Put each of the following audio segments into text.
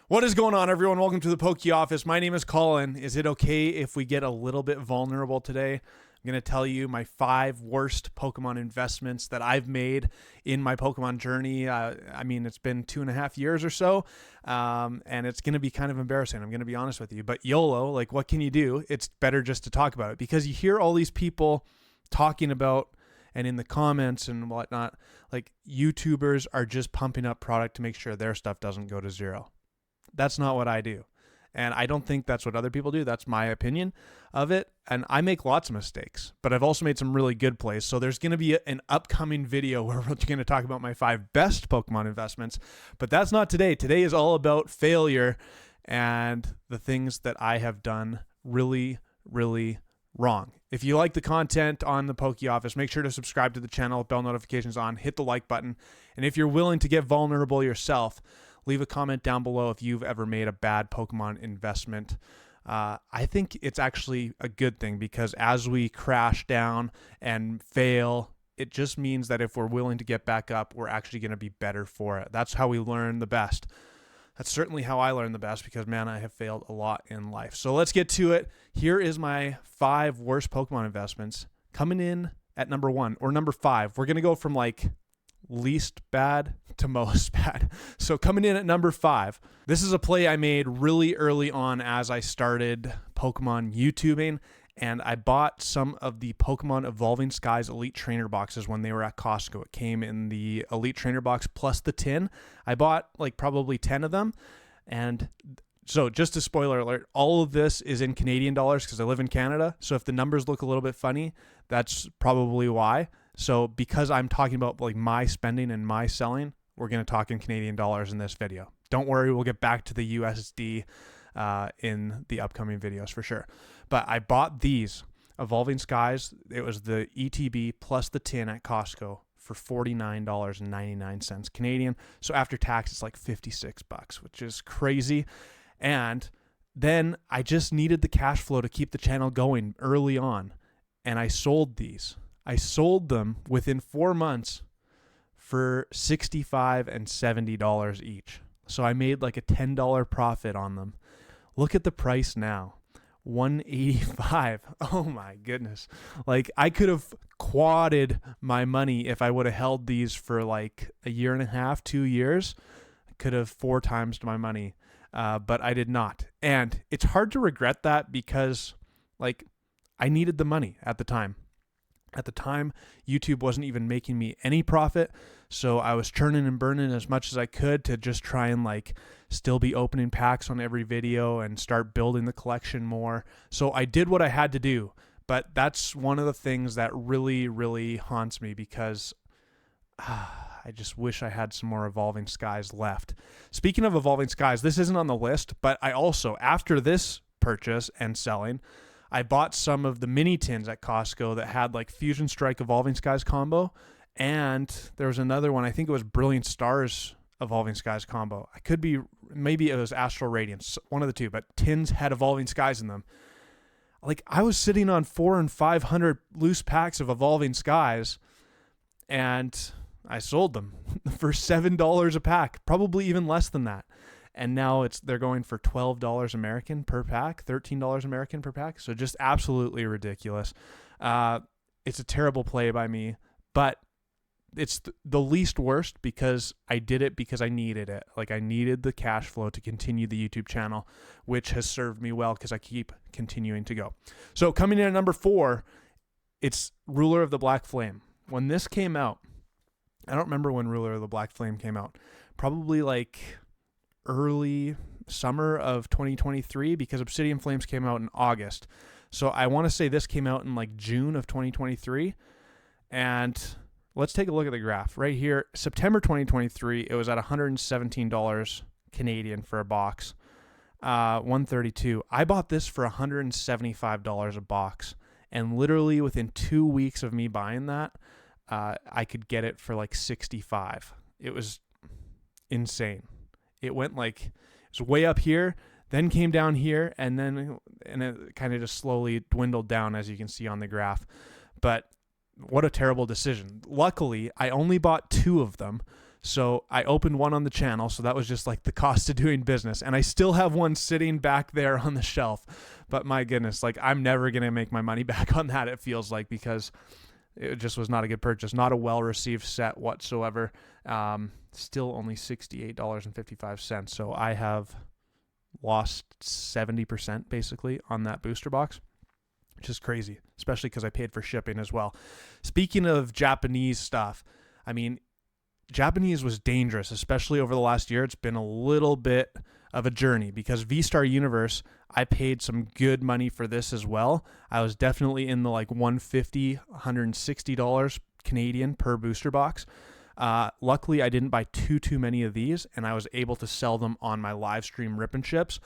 What is going on, everyone? Welcome to the Pokey Office. My name is Colin. Is it okay if we get a little bit vulnerable today? I'm going to tell you my 5 worst Pokemon investments that I've made in my Pokemon journey. I mean, it's been 2.5 years or so, and it's going to be kind of embarrassing. I'm going to be honest with you. But YOLO, like, what can you do? It's better just to talk about it because you hear all these people talking about, and in the comments and whatnot, like, YouTubers are just pumping up product to make sure their stuff doesn't go to zero. That's not what I do. And I don't think that's what other people do. That's my opinion of it. And I make lots of mistakes, but I've also made some really good plays. So there's going to be an upcoming video where we're going to talk about my 5 best Pokemon investments, but that's not today. Today is all about failure and the things that I have done really, really wrong. If you like the content on the Pokey Office, make sure to subscribe to the channel, bell notifications on, hit the like button. And if you're willing to get vulnerable yourself, leave a comment down below if you've ever made a bad Pokemon investment. I think it's actually a good thing because as we crash down and fail, it just means that if we're willing to get back up, we're actually going to be better for it. That's how we learn the best. That's certainly how I learned the best because, man, I have failed a lot in life. So let's get to it. Here is my 5 worst Pokemon investments. Coming in at number 1 or number 5. We're going to go from like least bad to most bad. So coming in at number 5, this is a play I made really early on as I started Pokemon YouTubing, and I bought some of the Pokemon Evolving Skies Elite Trainer boxes when they were at Costco. It came in the Elite Trainer box plus the tin. I bought like probably 10 of them, and so just a spoiler alert, all of this is in Canadian dollars because I live in Canada. So if the numbers look a little bit funny, that's probably why. So because I'm talking about like my spending and my selling, we're going to talk in Canadian dollars in this video. Don't worry, we'll get back to the USD in the upcoming videos for sure. But I bought these Evolving Skies. It was the ETB plus the tin at Costco for $49.99 Canadian. So after tax, it's like $56, which is crazy. And then I just needed the cash flow to keep the channel going early on. And I sold these. I sold them within 4 months for $65 and $70 each. So I made like a $10 profit on them. Look at the price now. $185. Oh my goodness. Like I could have quadded my money if I would have held these for like a year and a half, 2 years. I could have 4 times my money. But I did not. And it's hard to regret that because like I needed the money at the time. At the time, YouTube wasn't even making me any profit, so I was churning and burning as much as I could to just try and like still be opening packs on every video and start building the collection more. So I did what I had to do, but that's one of the things that really, really haunts me because I just wish I had some more Evolving Skies left. Speaking of Evolving Skies, this isn't on the list, but I also, after this purchase and selling, I bought some of the mini tins at Costco that had like Fusion Strike Evolving Skies combo. And there was another one, I think it was Brilliant Stars Evolving Skies combo. I could be, maybe it was Astral Radiance, one of the two, but tins had Evolving Skies in them. Like I was sitting on 400 and 500 loose packs of Evolving Skies and I sold them for $7 a pack, probably even less than that. And now they're going for $12 American per pack, $13 American per pack. So just absolutely ridiculous. It's a terrible play by me, but it's the least worst because I did it because I needed it. Like I needed the cash flow to continue the YouTube channel, which has served me well because I keep continuing to go. So coming in at number 4, it's Ruler of the Black Flame. When this came out, I don't remember when Ruler of the Black Flame came out. Probably like early summer of 2023 because Obsidian Flames came out in August. So I want to say this came out in like June of 2023. And let's take a look at the graph right here. September 2023, it was at $117 Canadian for a box. 132. I bought this for $175 a box. And literally within 2 weeks of me buying that, I could get it for like 65. It was insane. It went like, it was way up here, then came down here, and it kind of just slowly dwindled down, as you can see on the graph. But what a terrible decision. Luckily, I only bought 2 of them, So I opened one on the channel. So that was just like the cost of doing business. And I still have one sitting back there on the shelf. But my goodness, like I'm never going to make my money back on that, it feels like, because it just was not a good purchase. Not a well-received set whatsoever. Still only $68.55. So I have lost 70% basically on that booster box, which is crazy, especially because I paid for shipping as well. Speaking of Japanese stuff, I mean, Japanese was dangerous, especially over the last year. It's been a little bit of a journey because V-Star Universe, I paid some good money for this as well. I was definitely in the like $150, $160 Canadian per booster box. Luckily, I didn't buy too many of these, and I was able to sell them on my live stream Rip and Chips.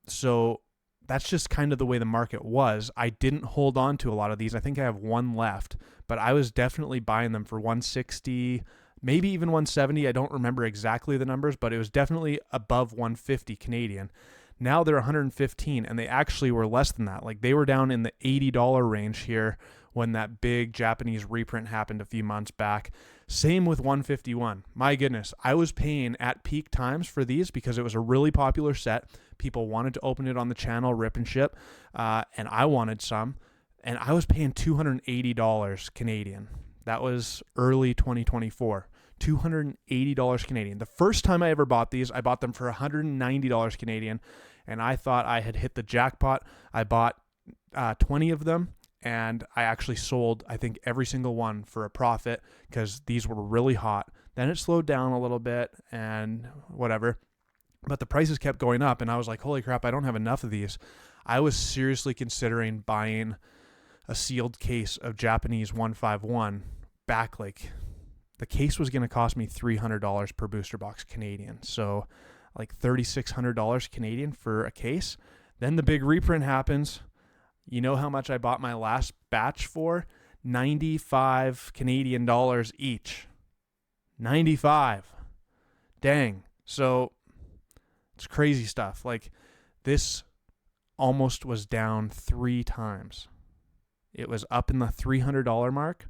So that's just kind of the way the market was. I didn't hold on to a lot of these. I think I have one left, but I was definitely buying them for $160, maybe even $170. I don't remember exactly the numbers, but it was definitely above $150 Canadian. Now they're $115, and they actually were less than that. Like they were down in the $80 range here when that big Japanese reprint happened a few months back. Same with 151. My goodness, I was paying at peak times for these because it was a really popular set. People wanted to open it on the channel, Rip and Ship, and I wanted some. And I was paying $280 Canadian. That was early 2024. $280 Canadian. The first time I ever bought these, I bought them for $190 Canadian, and I thought I had hit the jackpot. I bought 20 of them. And I actually sold, I think, every single one for a profit because these were really hot. Then it slowed down a little bit and whatever. But the prices kept going up, and I was like, holy crap, I don't have enough of these. I was seriously considering buying a sealed case of Japanese 151 back. Like, the case was going to cost me $300 per booster box Canadian. So, like $3,600 Canadian for a case. Then the big reprint happens. You know how much I bought my last batch for? $95 Canadian dollars each. 95. Dang. So it's crazy stuff. Like this almost was down 3 times. It was up in the $300 mark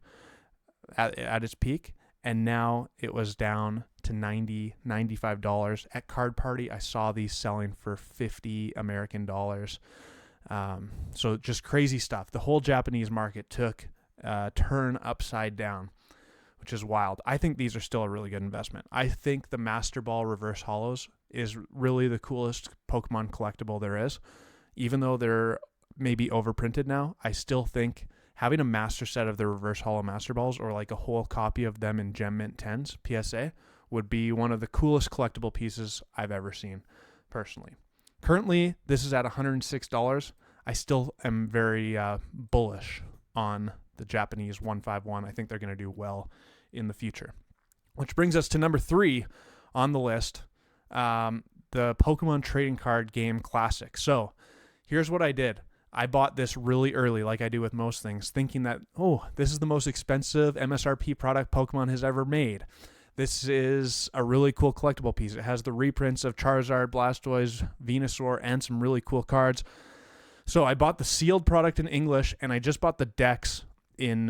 at its peak, and now it was down to $90, $95. At Card Party, I saw these selling for 50 American dollars. So just crazy stuff. The whole Japanese market took a turn upside down, which is wild. I think these are still a really good investment. I think the Master Ball Reverse Hollows is really the coolest Pokemon collectible there is. Even though they're maybe overprinted now, I still think having a master set of the Reverse Hollow Master Balls or like a whole copy of them in Gem Mint 10s PSA would be one of the coolest collectible pieces I've ever seen personally. Currently, this is at $106. I still am very bullish on the Japanese 151. I think they're going to do well in the future. Which brings us to number 3 on the list, the Pokemon Trading Card Game Classic. So here's what I did. I bought this really early, like I do with most things, thinking that, oh, this is the most expensive MSRP product Pokemon has ever made. This is a really cool collectible piece. It has the reprints of Charizard, Blastoise, Venusaur, and some really cool cards. So I bought the sealed product in English, and I just bought the decks in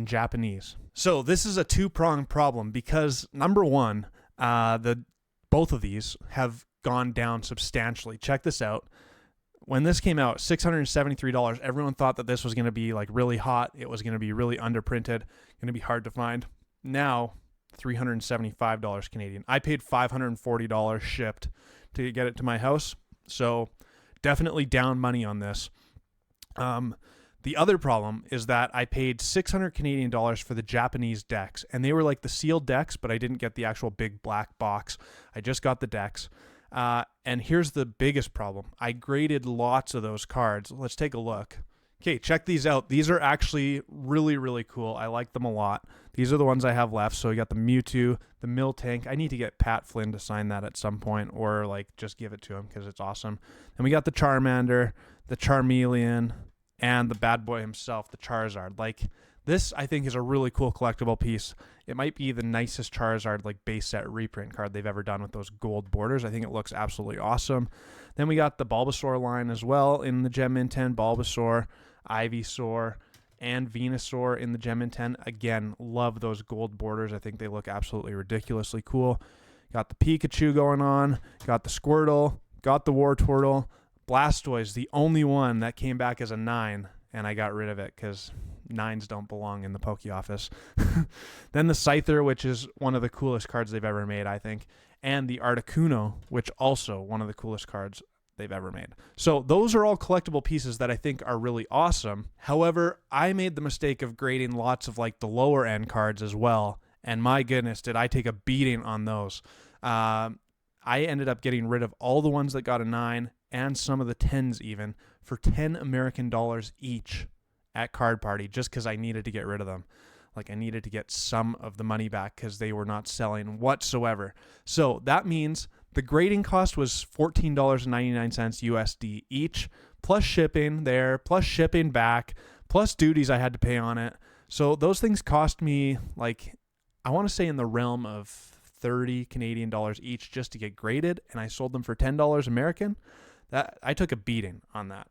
Japanese. So this is a 2-pronged problem because, number one, both of these have gone down substantially. Check this out. When this came out, $673, everyone thought that this was going to be like really hot. It was going to be really underprinted, going to be hard to find. Now, $375 Canadian. I paid $540 shipped to get it to my house. So definitely down money on this. The other problem is that I paid 600 Canadian dollars for the Japanese decks, and they were like the sealed decks, but I didn't get the actual big black box. I just got the decks. And here's the biggest problem. I graded lots of those cards. Let's take a look. Okay, check these out. These are actually really, really cool. I like them a lot. These are the ones I have left. So we got the Mewtwo, the Miltank. I need to get Pat Flynn to sign that at some point, or like just give it to him because it's awesome. And we got the Charmander, the Charmeleon, and the bad boy himself, the Charizard. Like this, I think, is a really cool collectible piece. It might be the nicest Charizard like base set reprint card they've ever done with those gold borders. I think it looks absolutely awesome. Then we got the Bulbasaur line as well in the Gem Mint 10, Bulbasaur, Ivysaur, and Venusaur in the Gem Mint 10. Again, love those gold borders. I think they look absolutely ridiculously cool. Got the Pikachu going on, got the Squirtle, got the Wartortle. Blastoise, the only one that came back as a 9, and I got rid of it because 9s don't belong in the Poke Office. Then the Scyther, which is one of the coolest cards they've ever made, I think. And the Articuno, which also one of the coolest cards they've ever made. So those are all collectible pieces that I think are really awesome. However, I made the mistake of grading lots of like the lower end cards as well. And my goodness, did I take a beating on those. I ended up getting rid of all the ones that got a 9 and some of the 10s even for $10 American each at Card Party just because I needed to get rid of them. Like I needed to get some of the money back because they were not selling whatsoever. So that means the grading cost was $14.99 USD each, plus shipping there, plus shipping back, plus duties I had to pay on it. So those things cost me like, I want to say in the realm of 30 Canadian dollars each just to get graded, and I sold them for $10 American. That I took a beating on that.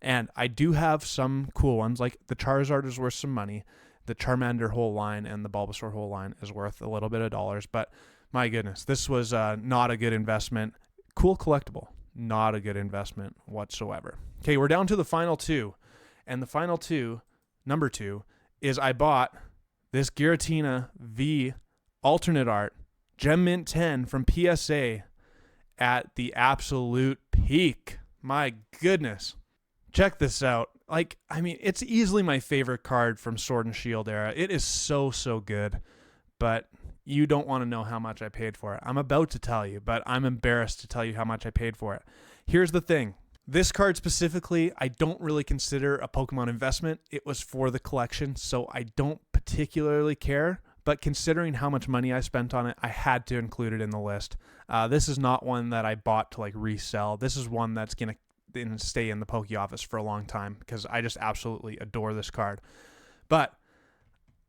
And I do have some cool ones, like the Charizard is worth some money. The Charmander whole line and the Bulbasaur whole line is worth a little bit of dollars, but my goodness, this was not a good investment. Cool collectible, not a good investment whatsoever. Okay, we're down to the final two, and the final two, number 2, is I bought this Giratina V Alternate Art Gem Mint 10 from PSA at the absolute peak. My goodness. Check this out. Like, I mean, it's easily my favorite card from Sword and Shield era. It is so, so good, but you don't want to know how much I paid for it. I'm about to tell you, but I'm embarrassed to tell you how much I paid for it. Here's the thing. This card specifically, I don't really consider a Pokemon investment. It was for the collection, so I don't particularly care. But considering how much money I spent on it, I had to include it in the list. This is not one that I bought to like resell. This is one that's going to stay in the Poke Office for a long time because I just absolutely adore this card. But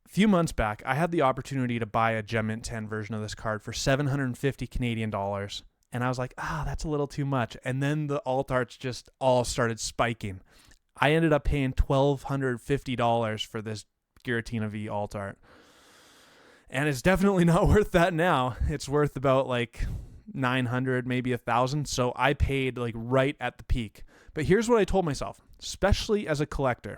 a few months back, I had the opportunity to buy a Gem Mint 10 version of this card for 750 Canadian dollars. And I was like, that's a little too much. And then the alt arts just all started spiking. I ended up paying $1,250 for this Giratina V Alt Art. And it's definitely not worth that now. It's worth about like 900, maybe 1,000. So I paid like right at the peak. But here's what I told myself, especially as a collector.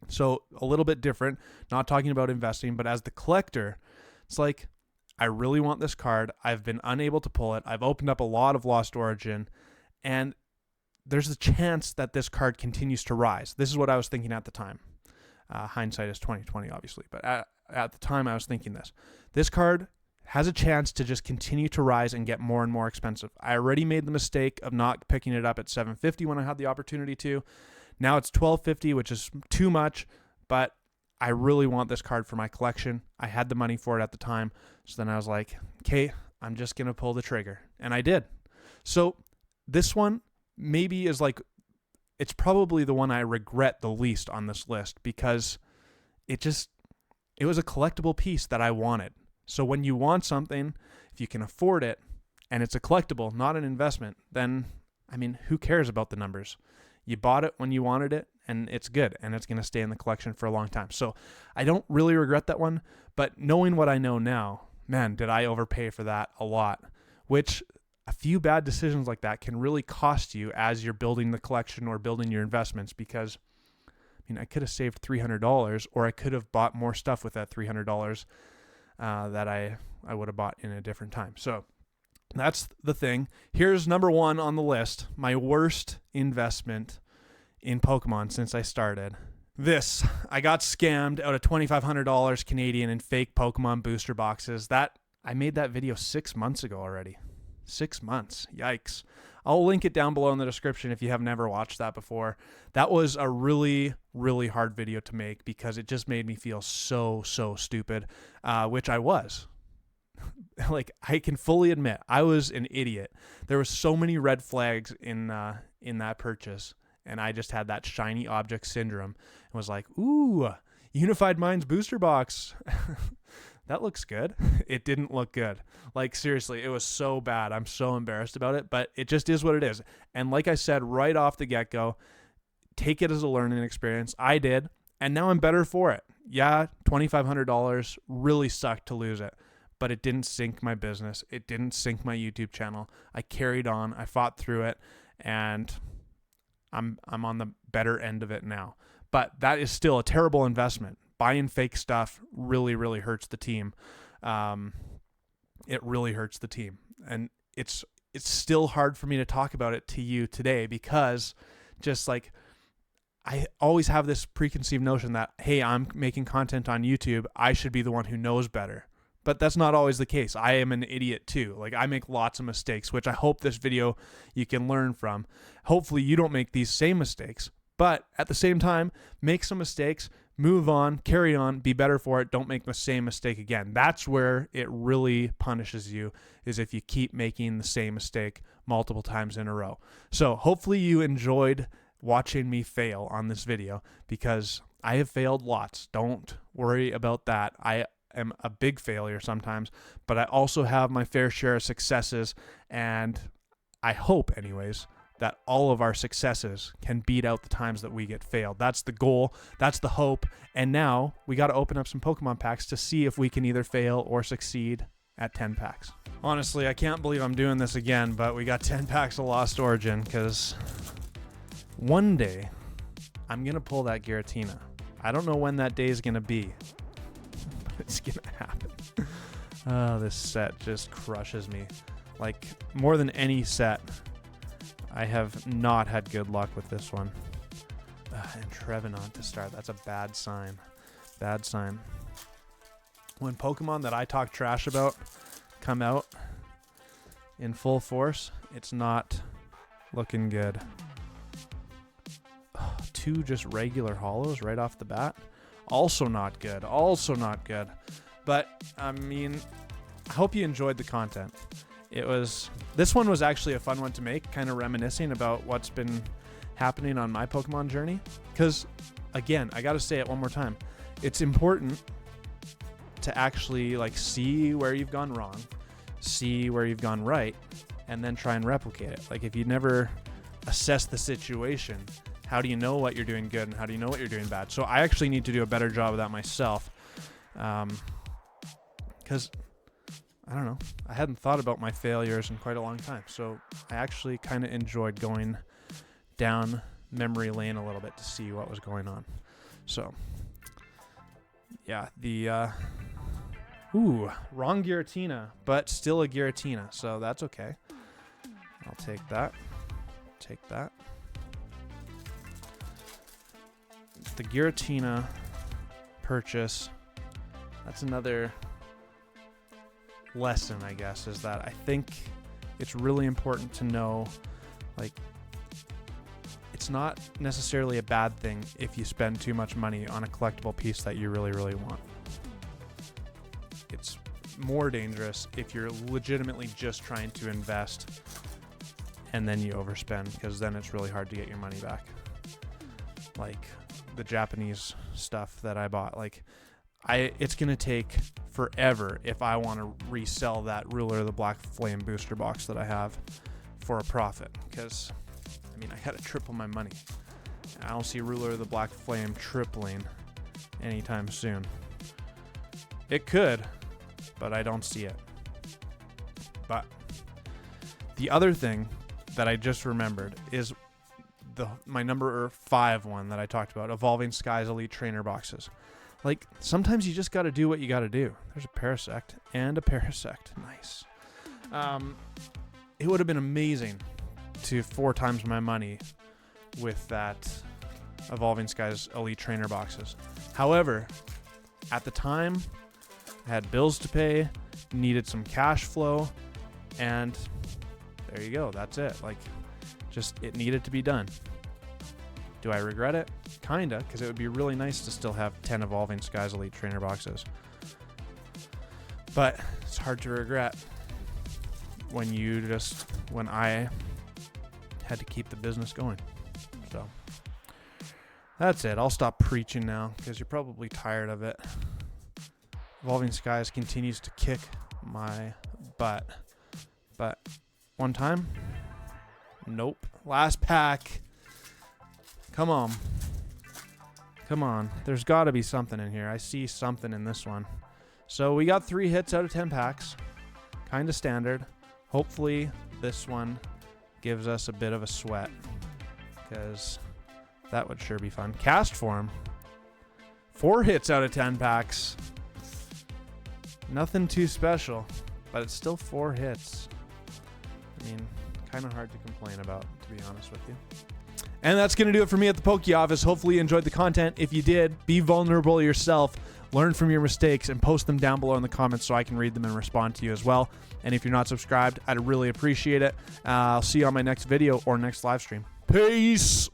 So a little bit different, not talking about investing, but as the collector, it's like, I really want this card. I've been unable to pull it. I've opened up a lot of Lost Origin, and there's a chance that this card continues to rise. This is what I was thinking at the time. Hindsight is 20/20, obviously, but at the time I was thinking this. This card has a chance to just continue to rise and get more and more expensive. I already made the mistake of not picking it up at $750 when I had the opportunity to. Now it's $1,250, which is too much, but I really want this card for my collection. I had the money for it at the time. So then I was like, okay, I'm just going to pull the trigger. And I did. So this one maybe is like, it's probably the one I regret the least on this list because it was a collectible piece that I wanted. So when you want something, if you can afford it and it's a collectible, not an investment, then, I mean, who cares about the numbers? You bought it when you wanted it, and it's good, and it's going to stay in the collection for a long time. So I don't really regret that one, but knowing what I know now, man, did I overpay for that a lot, which a few bad decisions like that can really cost you as you're building the collection or building your investments because, I mean, I could have saved $300 or I could have bought more stuff with that $300 that I would have bought in a different time. So that's the thing. Here's number 1 on the list, my worst investment in Pokemon since I started. This, I got scammed out of $2,500 Canadian in fake Pokemon booster boxes. I made that video 6 months ago already. 6 months. Yikes. I'll link it down below in the description if you have never watched that before. That was a really, really hard video to make because it just made me feel so, so stupid, which I was. Like, I can fully admit I was an idiot. There were so many red flags in that purchase, and I just had that shiny object syndrome and was like, ooh, Unified Minds booster box. That looks good. It didn't look good. Like, seriously, it was so bad. I'm so embarrassed about it, but it just is what it is. And like I said right off the get-go, take it as a learning experience. I did. And now I'm better for it. Yeah, $2,500 really sucked to lose it, but it didn't sink my business. It didn't sink my YouTube channel. I carried on. I fought through it, and I'm on the better end of it now. But that is still a terrible investment. Buying fake stuff really, really hurts the team. It really hurts the team. And it's still hard for me to talk about it to you today because just like I always have this preconceived notion that, hey, I'm making content on YouTube. I should be the one who knows better. But that's not always the case. I am an idiot too. Like I make lots of mistakes, which I hope this video you can learn from. Hopefully you don't make these same mistakes, but at the same time, make some mistakes, move on, carry on, be better for it. Don't make the same mistake again. That's where it really punishes you, is if you keep making the same mistake multiple times in a row. So hopefully you enjoyed watching me fail on this video, because I have failed lots. Don't worry about that. I am a big failure sometimes, but I also have my fair share of successes, and I hope anyways that all of our successes can beat out the times that we get failed. That's the goal. That's the hope. And now we got to open up some Pokemon packs to see if we can either fail or succeed at 10 packs. Honestly, I can't believe I'm doing this again, but we got 10 packs of Lost Origin because one day I'm going to pull that Giratina. I don't know when that day is going to be, but it's going to happen. Oh, this set just crushes me. Like, more than any set, I have not had good luck with this one. And Trevenant to start. That's a bad sign. Bad sign. When Pokemon that I talk trash about come out in full force, it's not looking good. Oh, 2 just regular holos right off the bat. Also not good. Also not good. But, I mean, I hope you enjoyed the content. This one was actually a fun one to make, kind of reminiscing about what's been happening on my Pokemon journey. Because, again, I got to say it one more time. It's important to actually like see where you've gone wrong, see where you've gone right, and then try and replicate it. Like if you never assess the situation, how do you know what you're doing good and how do you know what you're doing bad? So I actually need to do a better job of that myself. Because I don't know, I hadn't thought about my failures in quite a long time. So I actually kind of enjoyed going down memory lane a little bit to see what was going on. So yeah, wrong Giratina, but still a Giratina, so that's okay. I'll take that. Take that. The Giratina purchase, that's another lesson, I guess, is that I think it's really important to know, like, it's not necessarily a bad thing if you spend too much money on a collectible piece that you really, really want. It's more dangerous if you're legitimately just trying to invest and then you overspend, because then it's really hard to get your money back. Like the Japanese stuff that I bought, like it's going to take forever if I want to resell that Ruler of the Black Flame booster box that I have for a profit, because I mean, I got to triple my money. I don't see Ruler of the Black Flame tripling anytime soon. It could, but I don't see it. But the other thing that I just remembered is my number 5 one that I talked about, Evolving Skies Elite Trainer boxes. Like, sometimes you just got to do what you got to do. There's a Parasect and a Parasect. Nice. It would have been amazing to 4 times my money with that Evolving Skies Elite Trainer boxes. However, at the time, I had bills to pay, needed some cash flow, and there you go. That's it. Like, just it needed to be done. Do I regret it? Kinda, because it would be really nice to still have 10 Evolving Skies Elite Trainer boxes. But it's hard to regret when I had to keep the business going. So that's it. I'll stop preaching now because you're probably tired of it. Evolving Skies continues to kick my butt. But one time, nope. Last pack. Come on. Come on. There's got to be something in here. I see something in this one. So we got 3 hits out of 10 packs. Kind of standard. Hopefully this one gives us a bit of a sweat, because that would sure be fun. Cast form. 4 hits out of 10 packs. Nothing too special, but it's still 4 hits. I mean, kind of hard to complain about, to be honest with you. And that's going to do it for me at the Poke Office. Hopefully you enjoyed the content. If you did, be vulnerable yourself, learn from your mistakes, and post them down below in the comments so I can read them and respond to you as well. And if you're not subscribed, I'd really appreciate it. I'll see you on my next video or next live stream. Peace!